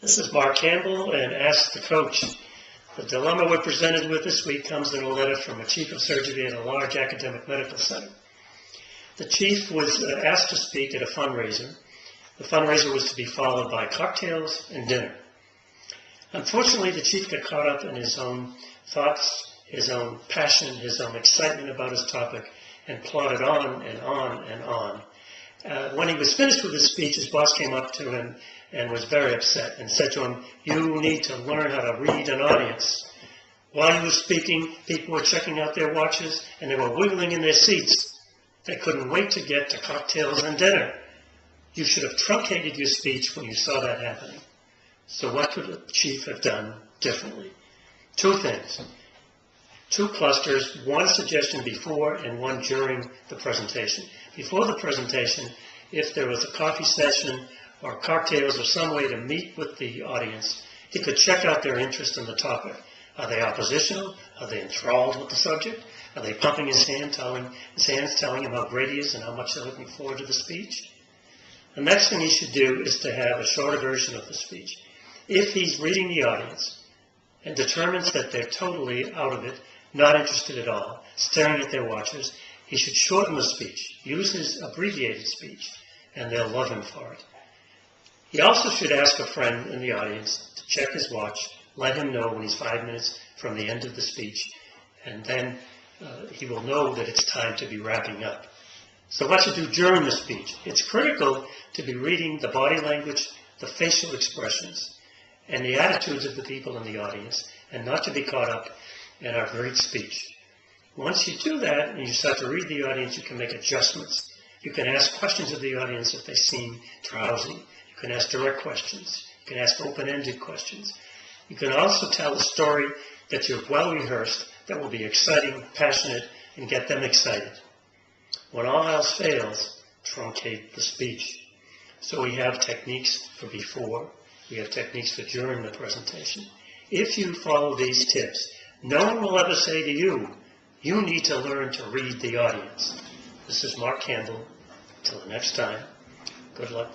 This is Mark Campbell and Ask the Coach. The dilemma we're presented with this week comes in a letter from a chief of surgery at a large academic medical center. The chief was asked to speak at a fundraiser. The fundraiser was to be followed by cocktails and dinner. Unfortunately, the chief got caught up in his own thoughts, his own passion, his own excitement about his topic, and plodded on and on and on. When he was finished with his speech, his boss came up to him and was very upset and said to him, "You need to learn how to read an audience." While he was speaking, people were checking out their watches and they were wiggling in their seats. They couldn't wait to get to cocktails and dinner. You should have truncated your speech when you saw that happening. So what could the chief have done differently? Two things. Two clusters, one suggestion before and one during the presentation. Before the presentation, if there was a coffee session or cocktails or some way to meet with the audience, he could check out their interest in the topic. Are they oppositional? Are they enthralled with the subject? Are they pumping his hands telling him how great he is and how much they're looking forward to the speech? The next thing he should do is to have a shorter version of the speech. If he's reading the audience and determines that they're totally out of it, not interested at all, staring at their watches, he should shorten the speech, use his abbreviated speech, and they'll love him for it. He also should ask a friend in the audience to check his watch, let him know when he's 5 minutes from the end of the speech, and then he will know that it's time to be wrapping up. So what to do during the speech? It's critical to be reading the body language, the facial expressions, and the attitudes of the people in the audience, and not to be caught up in our great speech. Once you do that and you start to read the audience, you can make adjustments. You can ask questions of the audience if they seem drowsy. You can ask direct questions. You can ask open-ended questions. You can also tell a story that you've well rehearsed that will be exciting, passionate, and get them excited. When all else fails, truncate the speech. So we have techniques for before. We have techniques for during the presentation. If you follow these tips, no one will ever say to you, "You need to learn to read the audience." This is Mark Campbell. Until the next time, good luck.